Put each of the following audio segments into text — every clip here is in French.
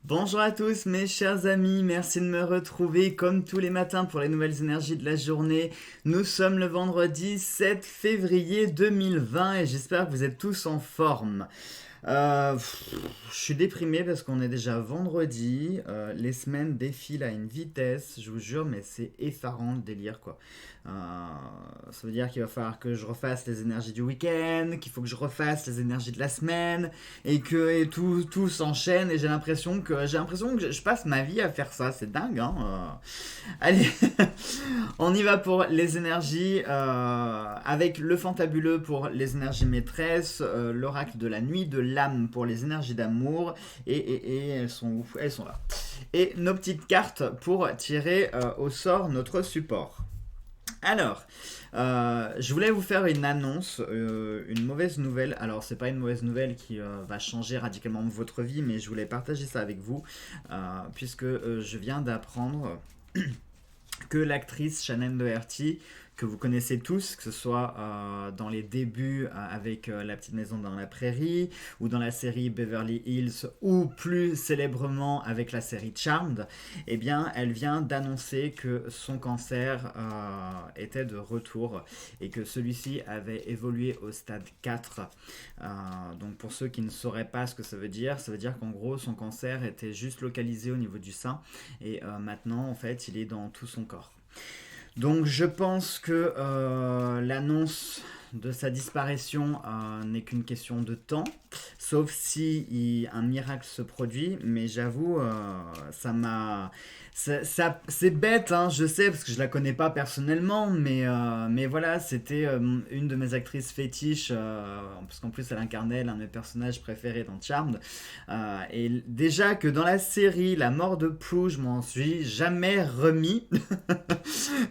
Bonjour à tous mes chers amis, merci de me retrouver comme tous les matins pour les nouvelles énergies de la journée. Nous sommes le vendredi 7 février 2020 et j'espère que vous êtes tous en forme. Je suis déprimé parce qu'on est déjà vendredi. Les semaines défilent à une vitesse, je vous jure, mais c'est effarant le délire quoi. Euh, Ça veut dire qu'il va falloir que je refasse les énergies du week-end, qu'il faut que je refasse les énergies de la semaine et tout s'enchaîne et j'ai l'impression que je passe ma vie à faire ça. C'est dingue, hein. Allez, on y va pour les énergies avec le fantabuleux pour les énergies maîtresses, l'oracle de la nuit, de l'âme pour les énergies d'amour et elles sont ouf, elles sont là. Et nos petites cartes pour tirer au sort notre support. Alors, je voulais vous faire une annonce, une mauvaise nouvelle. Alors, c'est pas une mauvaise nouvelle qui va changer radicalement votre vie, mais je voulais partager ça avec vous, puisque je viens d'apprendre que l'actrice Shannon Doherty, que vous connaissez tous, que ce soit dans les débuts avec La Petite Maison dans la Prairie, ou dans la série Beverly Hills, ou plus célèbrement avec la série Charmed, eh bien, elle vient d'annoncer que son cancer était de retour et que celui-ci avait évolué au stade 4. Donc pour ceux qui ne sauraient pas ce que ça veut dire qu'en gros, son cancer était juste localisé au niveau du sein et maintenant, en fait, il est dans tout son corps. Donc je pense que l'annonce de sa disparition n'est qu'une question de temps, sauf si un miracle se produit, mais j'avoue, c'est bête, hein, je sais, parce que je la connais pas personnellement, mais voilà, c'était une de mes actrices fétiches, parce qu'en plus elle incarnait l'un de mes personnages préférés dans Charmed, et déjà que dans la série, la mort de Prue, je m'en suis jamais remis,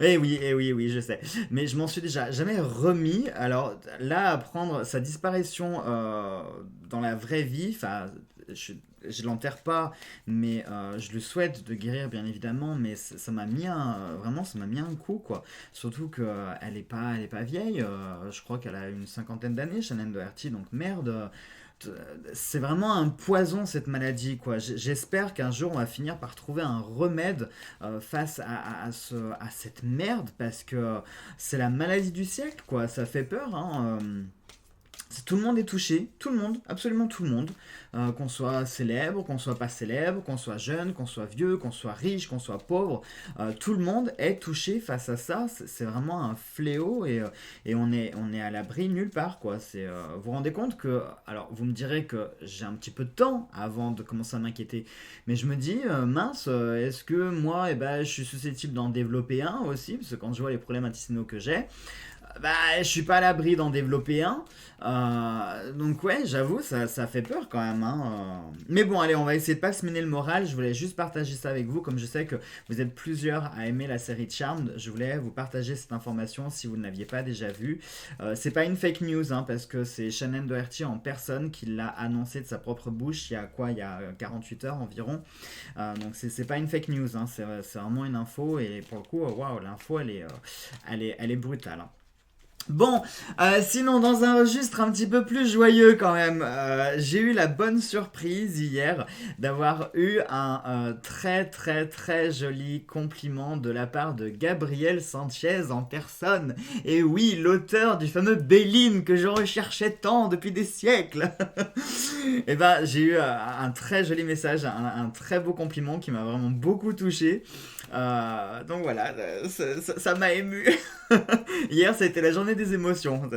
oui, je sais. Mais je m'en suis déjà jamais remis. Alors là, apprendre sa disparition dans la vraie vie, enfin, je l'enterre pas, mais je lui souhaite de guérir bien évidemment. Mais ça m'a mis vraiment, ça m'a mis un coup quoi. Surtout que elle est pas vieille. Je crois qu'elle a une cinquantaine d'années, Shannon Doherty. Donc merde, c'est vraiment un poison cette maladie quoi. J'espère qu'un jour on va finir par trouver un remède face à cette merde parce que c'est la maladie du siècle quoi. Ça fait peur hein. Tout le monde est touché, tout le monde, absolument tout le monde, qu'on soit célèbre, qu'on soit pas célèbre, qu'on soit jeune, qu'on soit vieux, qu'on soit riche, qu'on soit pauvre, tout le monde est touché face à ça. C'est vraiment un fléau et on est à l'abri nulle part quoi. Vous vous rendez compte que, alors vous me direz que j'ai un petit peu de temps avant de commencer à m'inquiéter, mais je me dis mince, est-ce que moi, je suis susceptible d'en développer un aussi, parce que quand je vois les problèmes intestinaux que j'ai, bah, je suis pas à l'abri d'en développer un. Donc ouais, j'avoue, ça fait peur quand même. Hein. Mais bon, allez, on va essayer de pas se miner le moral. Je voulais juste partager ça avec vous. Comme je sais que vous êtes plusieurs à aimer la série Charmed, je voulais vous partager cette information si vous ne l'aviez pas déjà vue. C'est pas une fake news, hein, parce que c'est Shannon Doherty en personne qui l'a annoncé de sa propre bouche il y a quoi? Il y a 48 heures environ. Donc c'est pas une fake news, hein, c'est vraiment une info. Et pour le coup, waouh, l'info, elle est brutale. Hein. Bon, sinon dans un registre un petit peu plus joyeux quand même, j'ai eu la bonne surprise hier d'avoir eu un très très très joli compliment de la part de Gabriel Sanchez en personne. Et oui, l'auteur du fameux Béline que je recherchais tant depuis des siècles. Et ben j'ai eu un très joli message, un très beau compliment qui m'a vraiment beaucoup touché. Donc voilà, ça m'a ému. Hier, ça a été la journée des émotions.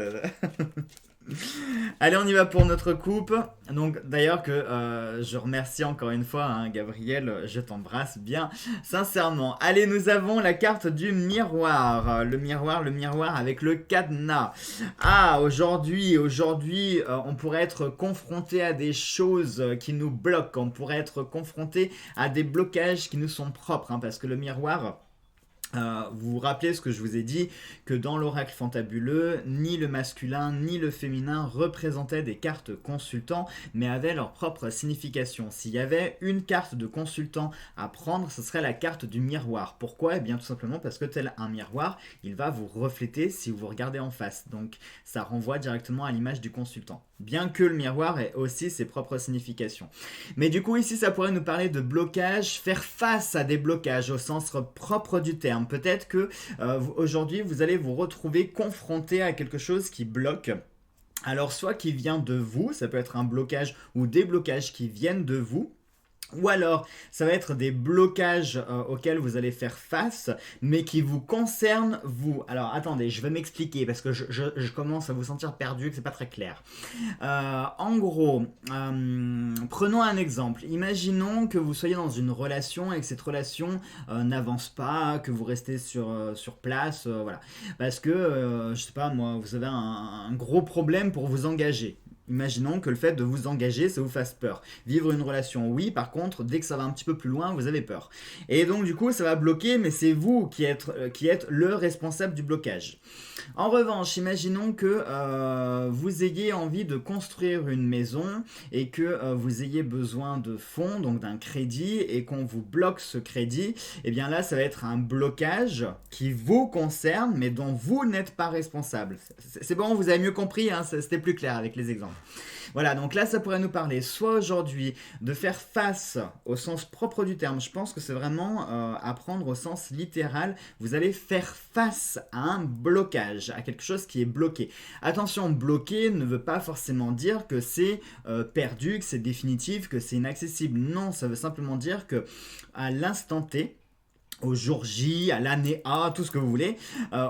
Allez, on y va pour notre coupe. Donc, d'ailleurs, que je remercie encore une fois, hein, Gabriel, je t'embrasse bien sincèrement. Allez, nous avons la carte du miroir. Le miroir avec le cadenas. Ah, aujourd'hui, on pourrait être confronté à des choses qui nous bloquent. On pourrait être confronté à des blocages qui nous sont propres, hein, parce que le miroir Vous vous rappelez ce que je vous ai dit, que dans l'oracle fantabuleux, ni le masculin ni le féminin représentaient des cartes consultants, mais avaient leur propre signification. S'il y avait une carte de consultant à prendre, ce serait la carte du miroir. Pourquoi? Eh bien tout simplement parce que tel un miroir, il va vous refléter si vous regardez en face. Donc ça renvoie directement à l'image du consultant. Bien que le miroir ait aussi ses propres significations. Mais du coup ici ça pourrait nous parler de blocage, faire face à des blocages au sens propre du terme. Peut-être que aujourd'hui vous allez vous retrouver confronté à quelque chose qui bloque. Alors soit qui vient de vous, ça peut être un blocage ou des blocages qui viennent de vous. Ou alors, ça va être des blocages auxquels vous allez faire face, mais qui vous concernent vous. Alors, attendez, je vais m'expliquer parce que je commence à vous sentir perdu, que c'est pas très clair. En gros, prenons un exemple. Imaginons que vous soyez dans une relation et que cette relation n'avance pas, que vous restez sur place, voilà. Parce que, je sais pas moi, vous avez un gros problème pour vous engager. Imaginons que le fait de vous engager, ça vous fasse peur. Vivre une relation, oui, par contre, dès que ça va un petit peu plus loin, vous avez peur. Et donc, du coup, ça va bloquer, mais c'est vous qui êtes le responsable du blocage. En revanche, imaginons que vous ayez envie de construire une maison et que vous ayez besoin de fonds, donc d'un crédit, et qu'on vous bloque ce crédit. Et bien là, ça va être un blocage qui vous concerne, mais dont vous n'êtes pas responsable. C'est bon, vous avez mieux compris, hein, c'était plus clair avec les exemples. Voilà, donc là, ça pourrait nous parler soit aujourd'hui de faire face au sens propre du terme. Je pense que c'est vraiment à prendre au sens littéral. Vous allez faire face à un blocage, à quelque chose qui est bloqué. Attention, bloqué ne veut pas forcément dire que c'est perdu, que c'est définitif, que c'est inaccessible. Non, ça veut simplement dire que à l'instant T, au jour J, à l'année A, tout ce que vous voulez,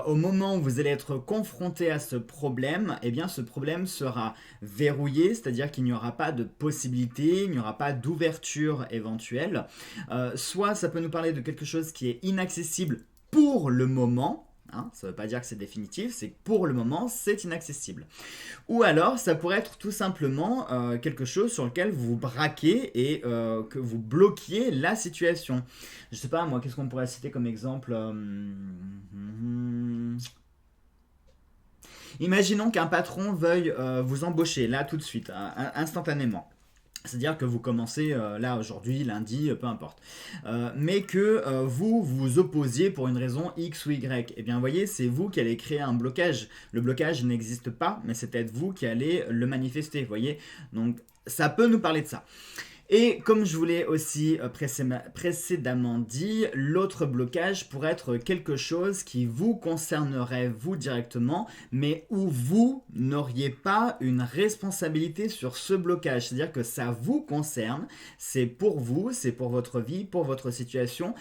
au moment où vous allez être confronté à ce problème, eh bien ce problème sera verrouillé, c'est-à-dire qu'il n'y aura pas de possibilité, il n'y aura pas d'ouverture éventuelle. Soit ça peut nous parler de quelque chose qui est inaccessible pour le moment. Hein, ça ne veut pas dire que c'est définitif, c'est que pour le moment, c'est inaccessible. Ou alors, ça pourrait être tout simplement quelque chose sur lequel vous vous braquez et que vous bloquiez la situation. Je sais pas, moi, qu'est-ce qu'on pourrait citer comme exemple Imaginons qu'un patron veuille vous embaucher, là, tout de suite, instantanément. C'est-à-dire que vous commencez là aujourd'hui, lundi, peu importe. Mais que vous vous opposiez pour une raison X ou Y. Eh bien, vous voyez, c'est vous qui allez créer un blocage. Le blocage n'existe pas, mais c'est peut-être vous qui allez le manifester, vous voyez. Donc, ça peut nous parler de ça. Et comme je vous l'ai aussi précédemment dit, l'autre blocage pourrait être quelque chose qui vous concernerait vous directement, mais où vous n'auriez pas une responsabilité sur ce blocage. C'est-à-dire que ça vous concerne, c'est pour vous, c'est pour votre vie, pour votre situation,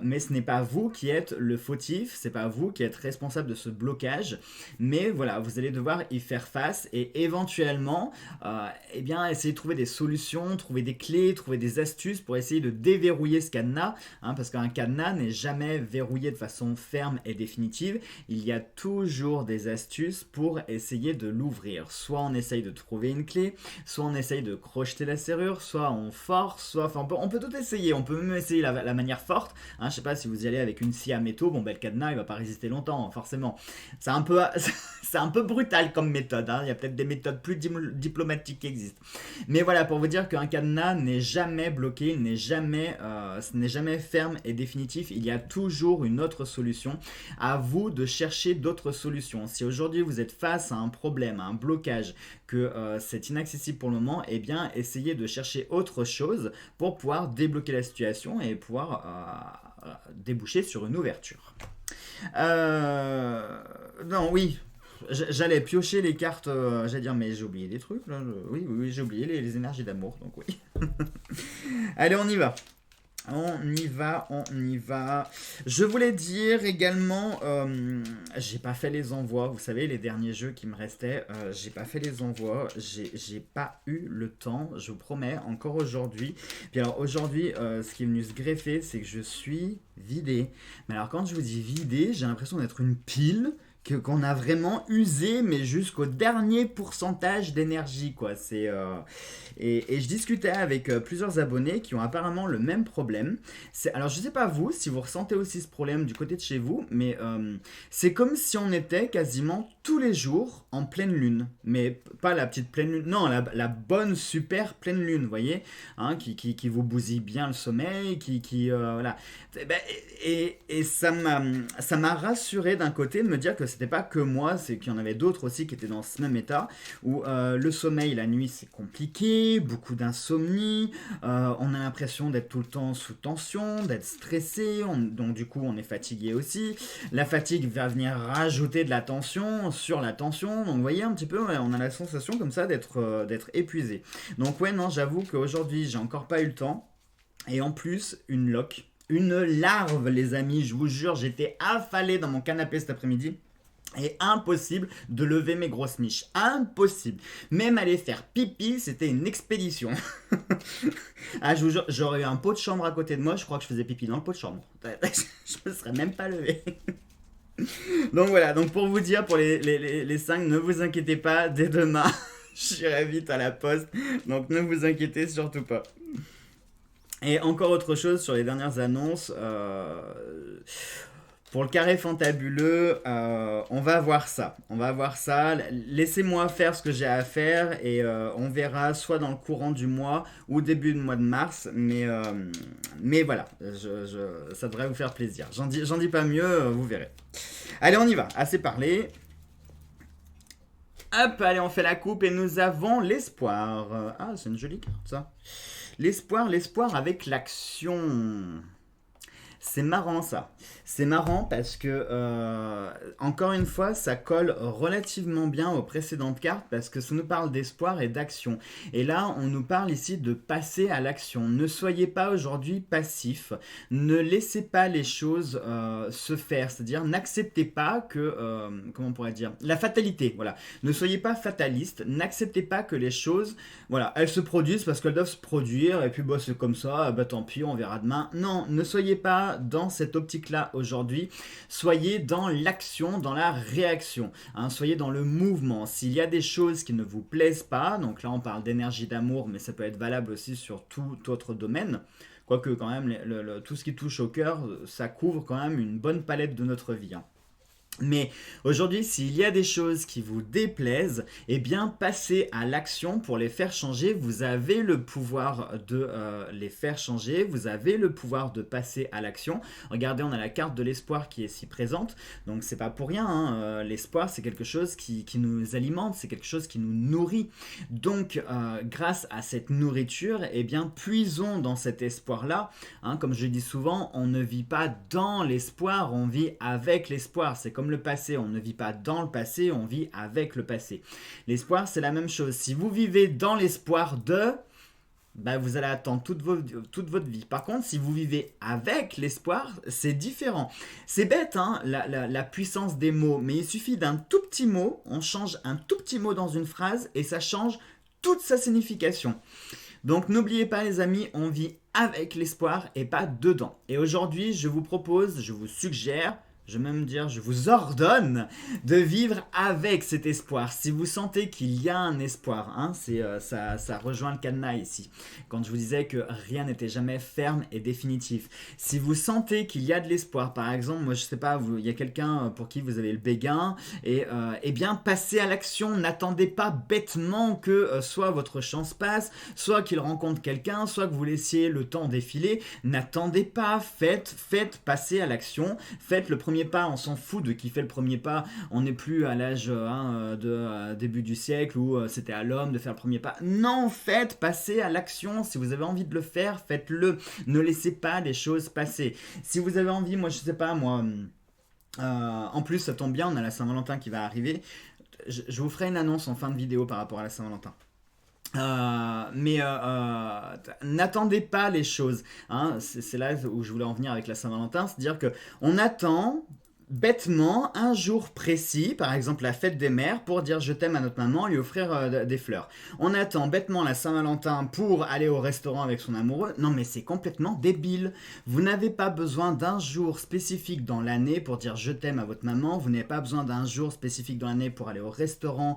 mais ce n'est pas vous qui êtes le fautif, c'est pas vous qui êtes responsable de ce blocage, mais voilà, vous allez devoir y faire face et éventuellement, eh bien, essayer de trouver des solutions, trouver des clés, trouver des astuces pour essayer de déverrouiller ce cadenas, hein, parce qu'un cadenas n'est jamais verrouillé de façon ferme et définitive. Il y a toujours des astuces pour essayer de l'ouvrir. Soit on essaye de trouver une clé, soit on essaye de crocheter la serrure, soit on force, soit enfin, on peut tout essayer. On peut même essayer la manière forte. Hein, je sais pas si vous y allez avec une scie à métaux, bon ben le cadenas il va pas résister longtemps, forcément. C'est un peu brutal comme méthode. Hein. Il y a peut-être des méthodes plus diplomatiques qui existent. Mais voilà, pour vous dire qu'un cadenas n'est jamais bloqué, ce n'est jamais ferme et définitif. Il y a toujours une autre solution. À vous de chercher d'autres solutions. Si aujourd'hui vous êtes face à un problème, à un blocage, que c'est inaccessible pour le moment, eh bien essayez de chercher autre chose pour pouvoir débloquer la situation et pouvoir déboucher sur une ouverture. Non, oui. J'allais piocher les cartes, j'allais dire, mais j'ai oublié des trucs là. Oui, j'ai oublié les énergies d'amour, donc oui. Allez, on y va. On y va. Je voulais dire également, j'ai pas fait les envois. Vous savez, les derniers jeux qui me restaient, j'ai pas fait les envois. J'ai pas eu le temps, je vous promets, encore aujourd'hui. Puis alors aujourd'hui, ce qui est venu se greffer, c'est que je suis vidé. Mais alors quand je vous dis vidé, j'ai l'impression d'être une pile qu'on a vraiment usé, mais jusqu'au dernier pourcentage d'énergie, quoi. Et je discutais avec plusieurs abonnés qui ont apparemment le même problème. Alors, je sais pas vous, si vous ressentez aussi ce problème du côté de chez vous, mais c'est comme si on était quasiment tous les jours en pleine lune. Mais pas la petite pleine lune, non, la bonne, super pleine lune, vous voyez, hein, qui vous bousille bien le sommeil, voilà. Et ça m'a rassuré d'un côté de me dire que c'était pas que moi, c'est qu'il y en avait d'autres aussi qui étaient dans ce même état, où le sommeil la nuit c'est compliqué, beaucoup d'insomnie, on a l'impression d'être tout le temps sous tension, d'être stressé, donc du coup on est fatigué aussi. La fatigue va venir rajouter de la tension sur la tension, donc vous voyez un petit peu, ouais, on a la sensation comme ça d'être épuisé. Donc ouais, non, j'avoue qu'aujourd'hui j'ai encore pas eu le temps. Et en plus, une loque. Une larve, les amis, je vous jure, j'étais affalé dans mon canapé cet après-midi. Et impossible de lever mes grosses miches. Impossible. Même aller faire pipi, c'était une expédition. Ah, je vous jure, j'aurais eu un pot de chambre à côté de moi, je crois que je faisais pipi dans le pot de chambre. Je me serais même pas levé. Donc voilà, donc pour vous dire, pour les 5, ne vous inquiétez pas, dès demain, j'irai vite à la poste. Donc ne vous inquiétez surtout pas. Et encore autre chose sur les dernières annonces. Pour le carré fantabuleux, on va voir ça. On va voir ça. Laissez-moi faire ce que j'ai à faire et on verra soit dans le courant du mois ou début du mois de mars. Mais voilà, ça devrait vous faire plaisir. J'en dis pas mieux, vous verrez. Allez, on y va. Assez parlé. Hop, allez, on fait la coupe et nous avons l'espoir. Ah, c'est une jolie carte, ça. L'espoir avec l'action. C'est marrant ça. C'est marrant parce que, encore une fois, ça colle relativement bien aux précédentes cartes parce que ça nous parle d'espoir et d'action. Et là, on nous parle ici de passer à l'action. Ne soyez pas aujourd'hui passif. Ne laissez pas les choses se faire. C'est-à-dire, n'acceptez pas que, comment on pourrait dire, la fatalité. Voilà. Ne soyez pas fataliste. N'acceptez pas que les choses, voilà, elles se produisent parce qu'elles doivent se produire. Et puis, bah, c'est comme ça. Bah, tant pis, on verra demain. Non, ne soyez pas dans cette optique-là aujourd'hui, soyez dans l'action, dans la réaction, hein, soyez dans le mouvement. S'il y a des choses qui ne vous plaisent pas, donc là on parle d'énergie d'amour, mais ça peut être valable aussi sur tout autre domaine, quoique quand même tout ce qui touche au cœur, ça couvre quand même une bonne palette de notre vie, hein. Mais aujourd'hui, s'il y a des choses qui vous déplaisent, eh bien, passez à l'action pour les faire changer. Vous avez le pouvoir de les faire changer. Vous avez le pouvoir de passer à l'action. Regardez, on a la carte de l'espoir qui est ici présente. Donc, c'est pas pour rien, hein. L'espoir, c'est quelque chose qui nous alimente. C'est quelque chose qui nous nourrit. Donc, grâce à cette nourriture, eh bien, puisons dans cet espoir-là. Hein, comme je dis souvent, on ne vit pas dans l'espoir, on vit avec l'espoir. C'est comme le passé, on ne vit pas dans le passé, on vit avec le passé. L'espoir, c'est la même chose. Si vous vivez dans l'espoir de, bah, vous allez attendre toute votre vie. Par contre, si vous vivez avec l'espoir, c'est différent. C'est bête, hein, la puissance des mots, mais il suffit d'un tout petit mot, on change un tout petit mot dans une phrase et ça change toute sa signification. Donc n'oubliez pas les amis, on vit avec l'espoir et pas dedans. Et aujourd'hui, je vous propose, je vous suggère, je vais même dire, je vous ordonne de vivre avec cet espoir. Si vous sentez qu'il y a un espoir, hein, ça rejoint le cadenas ici. Quand je vous disais que rien n'était jamais ferme et définitif. Si vous sentez qu'il y a de l'espoir, par exemple, moi je sais pas, il y a quelqu'un pour qui vous avez le béguin, et eh bien passez à l'action. N'attendez pas bêtement que soit votre chance passe, soit qu'il rencontre quelqu'un, soit que vous laissiez le temps défiler. N'attendez pas, faites passer à l'action, faites le premier pas, on s'en fout de qui fait le premier pas, on n'est plus à l'âge de début du siècle où c'était à l'homme de faire le premier pas. Non, faites passer à l'action. Si vous avez envie de le faire, faites-le. Ne laissez pas les choses passer. Si vous avez envie, moi je sais pas, moi, en plus ça tombe bien, on a la Saint-Valentin qui va arriver. Je vous ferai une annonce en fin de vidéo par rapport à la Saint-Valentin. Mais n'attendez pas les choses, hein. C'est là où je voulais en venir avec la Saint-Valentin, c'est-à-dire que on attend bêtement un jour précis, par exemple la fête des mères, pour dire je t'aime à notre maman, lui offrir des fleurs. On attend bêtement la Saint-Valentin pour aller au restaurant avec son amoureux. Non mais c'est complètement débile. Vous n'avez pas besoin d'un jour spécifique dans l'année pour dire je t'aime à votre maman. Vous n'avez pas besoin d'un jour spécifique dans l'année pour aller au restaurant,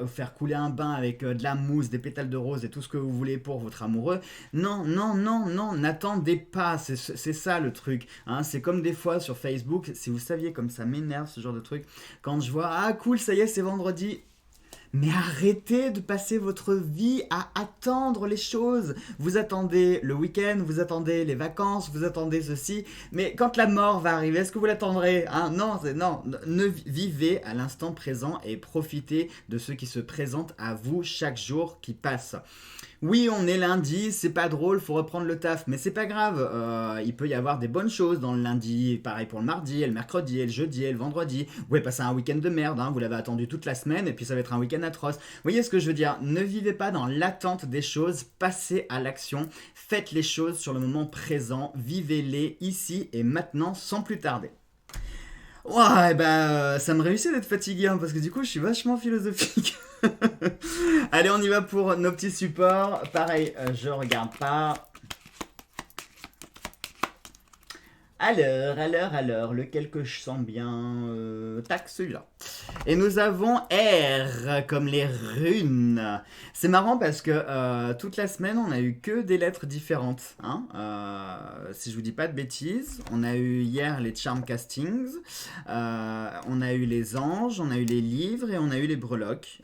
faire couler un bain avec de la mousse, des pétales de rose et tout ce que vous voulez pour votre amoureux. Non, non, non, non, n'attendez pas. C'est ça le truc. Hein. C'est comme des fois sur Facebook, si vous saviez comme ça m'énerve ce genre de truc, quand je vois ah cool ça y est c'est vendredi, mais arrêtez de passer votre vie à attendre les choses. Vous attendez le week-end, vous attendez les vacances, vous attendez ceci, mais quand la mort va arriver, est-ce que vous l'attendrez, hein? Non, non, ne vivez à l'instant présent et profitez de ce qui se présente à vous chaque jour qui passe. Oui, on est lundi, c'est pas drôle, faut reprendre le taf, mais c'est pas grave. Il peut y avoir des bonnes choses dans le lundi, pareil pour le mardi, et le mercredi, et le jeudi, et le vendredi. Vous pouvez passer un week-end de merde, hein, vous l'avez attendu toute la semaine, et puis ça va être un week-end atroce. Vous voyez ce que je veux dire? Ne vivez pas dans l'attente des choses, passez à l'action, faites les choses sur le moment présent, vivez-les ici et maintenant sans plus tarder. Ouais, bah, ça me réussit d'être fatigué, hein, parce que du coup, je suis vachement philosophique. Allez, on y va pour nos petits supports. Pareil, je regarde pas. Alors, lequel que je sens bien. Tac, celui-là. Et nous avons R, comme les runes. C'est marrant parce que toute la semaine, on a eu que des lettres différentes. Hein. Si je vous dis pas de bêtises, on a eu hier les charm castings, on a eu les anges, on a eu les livres et on a eu les breloques.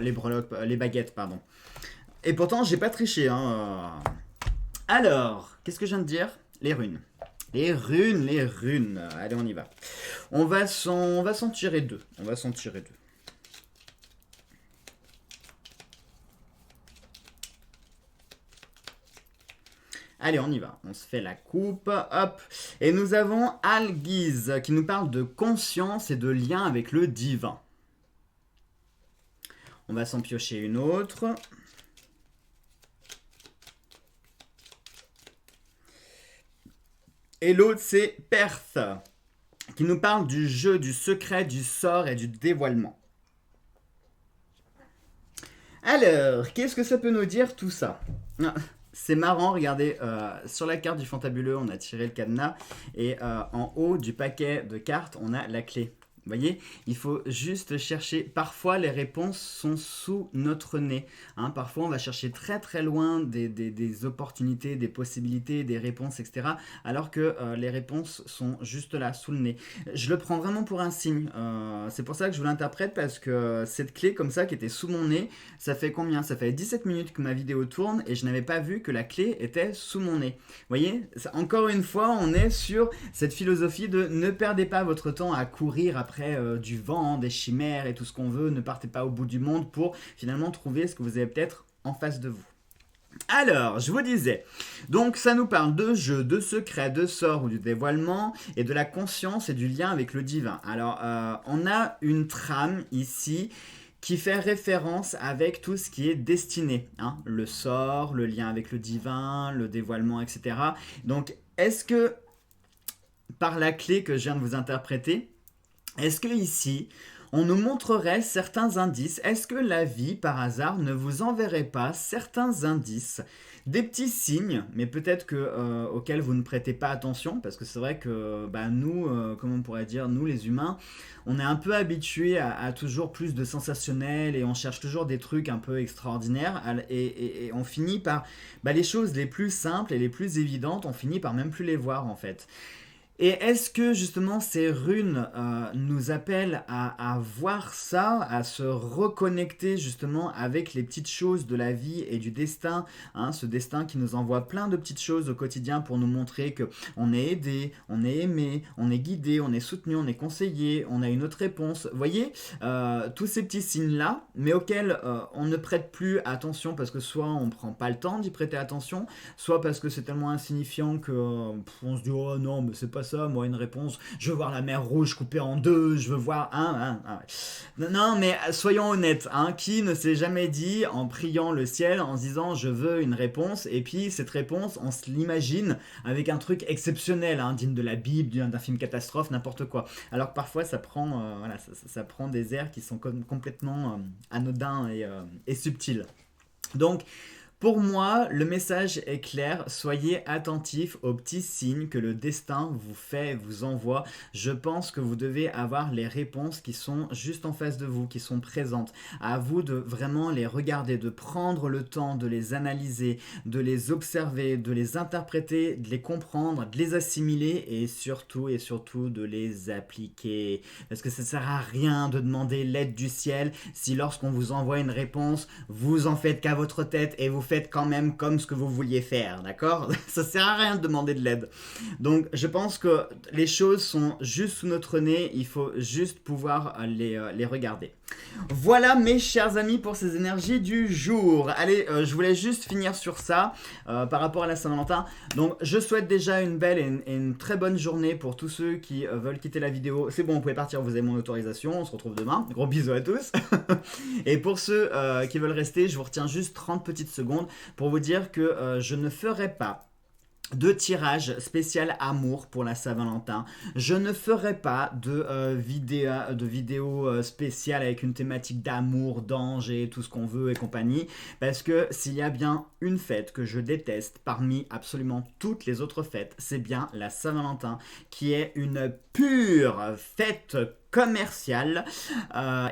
Les baguettes, pardon. Et pourtant, j'ai pas triché. Hein. Alors, qu'est-ce que je viens de dire? Les runes. Les runes, les runes. Allez, on y va. On va s'en tirer deux. On va s'en tirer deux. Allez, on y va. On se fait la coupe. Hop. Et nous avons Algiz qui nous parle de conscience et de lien avec le divin. On va s'en piocher une autre. Et l'autre, c'est Perth, qui nous parle du jeu, du secret, du sort et du dévoilement. Alors, qu'est-ce que ça peut nous dire tout ça? C'est marrant, regardez, sur la carte du fantabuleux, on a tiré le cadenas, et en haut du paquet de cartes, on a la clé. Vous voyez, il faut juste chercher. Parfois, les réponses sont sous notre nez. Hein. Parfois, on va chercher très très loin des opportunités, des possibilités, des réponses, etc. Alors que les réponses sont juste là, sous le nez. Je le prends vraiment pour un signe. C'est pour ça que je vous l'interprète, parce que cette clé comme ça qui était sous mon nez, ça fait combien? Ça fait 17 minutes que ma vidéo tourne et je n'avais pas vu que la clé était sous mon nez. Vous voyez, encore une fois, on est sur cette philosophie de ne perdez pas votre temps à courir après du vent, des chimères et tout ce qu'on veut. Ne partez pas au bout du monde pour finalement trouver ce que vous avez peut-être en face de vous. Alors, je vous disais, donc ça nous parle de jeu, de secret, de sort ou du dévoilement, et de la conscience et du lien avec le divin. Alors, on a une trame ici qui fait référence avec tout ce qui est destiné, hein, le sort, le lien avec le divin, le dévoilement, etc. Donc, est-ce que, par la clé que je viens de vous interpréter, est-ce que ici, on nous montrerait certains indices? Est-ce que la vie, par hasard, ne vous enverrait pas certains indices, des petits signes, mais peut-être auxquels vous ne prêtez pas attention, parce que c'est vrai que nous, comment on pourrait dire, nous les humains, on est un peu habitués à toujours plus de sensationnel et on cherche toujours des trucs un peu extraordinaires et on finit par les choses les plus simples et les plus évidentes, on finit par même plus les voir en fait. Et est-ce que justement ces runes nous appellent à voir ça, à se reconnecter justement avec les petites choses de la vie et du destin, hein, ce destin qui nous envoie plein de petites choses au quotidien pour nous montrer que on est aidé, on est aimé, on est guidé, on est soutenu, on est conseillé, on a une autre réponse. Vous voyez, tous ces petits signes-là, mais auxquels on ne prête plus attention parce que soit on ne prend pas le temps d'y prêter attention, soit parce que c'est tellement insignifiant que on se dit oh non mais c'est pas ça, moi, une réponse. Je veux voir la mer Rouge coupée en deux, je veux voir... ouais. Non, mais soyons honnêtes, hein, qui ne s'est jamais dit en priant le ciel, en se disant je veux une réponse, et puis cette réponse, on se l'imagine avec un truc exceptionnel, hein, digne de la Bible, d'un film catastrophe, n'importe quoi. Alors que parfois ça prend, ça prend des airs qui sont complètement anodins et subtils. Donc, pour moi, le message est clair, soyez attentifs aux petits signes que le destin vous fait, vous envoie. Je pense que vous devez avoir les réponses qui sont juste en face de vous, qui sont présentes. À vous de vraiment les regarder, de prendre le temps de les analyser, de les observer, de les interpréter, de les comprendre, de les assimiler et surtout de les appliquer. Parce que ça ne sert à rien de demander l'aide du ciel si lorsqu'on vous envoie une réponse, vous en faites qu'à votre tête et vous faites quand même comme ce que vous vouliez faire, d'accord? Ça sert à rien de demander de l'aide. Donc je pense que les choses sont juste sous notre nez, il faut juste pouvoir les regarder. Voilà mes chers amis pour ces énergies du jour. Allez, je voulais juste finir sur ça par rapport à la Saint-Valentin. Donc je souhaite déjà une belle et une très bonne journée pour tous ceux qui veulent quitter la vidéo. C'est bon, vous pouvez partir, vous avez mon autorisation, on se retrouve demain. Gros bisous à tous. Et pour ceux qui veulent rester, je vous retiens juste 30 petites secondes pour vous dire que je ne ferai pas de tirage spécial amour pour la Saint-Valentin. Je ne ferai pas de vidéo spéciale avec une thématique d'amour, d'ange et tout ce qu'on veut et compagnie. Parce que s'il y a bien une fête que je déteste parmi absolument toutes les autres fêtes, c'est bien la Saint-Valentin, qui est une pure fête commerciale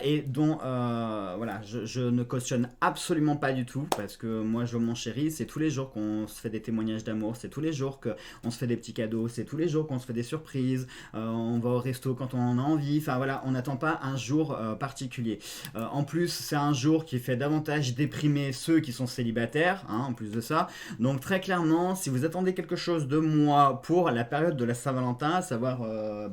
et dont voilà, je ne cautionne absolument pas du tout, parce que moi je mon chéri, c'est tous les jours qu'on se fait des témoignages d'amour, c'est tous les jours qu'on se fait des petits cadeaux, c'est tous les jours qu'on se fait des surprises, on va au resto quand on en a envie, enfin voilà, on n'attend pas un jour particulier. En plus c'est un jour qui fait davantage déprimer ceux qui sont célibataires, hein, en plus de ça. Donc très clairement, si vous attendez quelque chose de moi pour la période de la Saint-Valentin, à savoir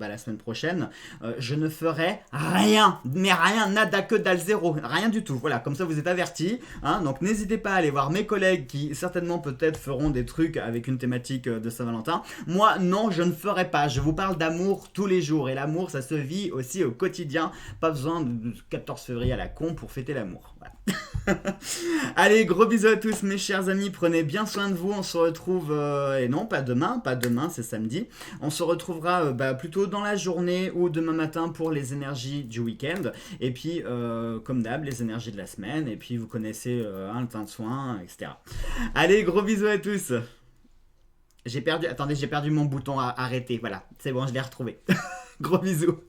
la semaine prochaine, je ne ferai rien, mais rien, nada, que dalle, zéro, rien du tout. Voilà, comme ça vous êtes avertis, hein. Donc n'hésitez pas à aller voir mes collègues qui certainement peut-être feront des trucs avec une thématique de Saint-Valentin. Moi non, je ne ferai pas. Je vous parle d'amour tous les jours, et l'amour ça se vit aussi au quotidien. Pas besoin de 14 février à la con pour fêter l'amour. Voilà. Allez, gros bisous à tous mes chers amis, prenez bien soin de vous, on se retrouve, et non pas demain c'est samedi, on se retrouvera plutôt dans la journée ou demain matin pour les énergies du week-end, et puis comme d'hab les énergies de la semaine, et puis vous connaissez le teint de soin, etc. Allez, gros bisous à tous. J'ai perdu mon bouton à arrêter, voilà, c'est bon, je l'ai retrouvé. Gros bisous.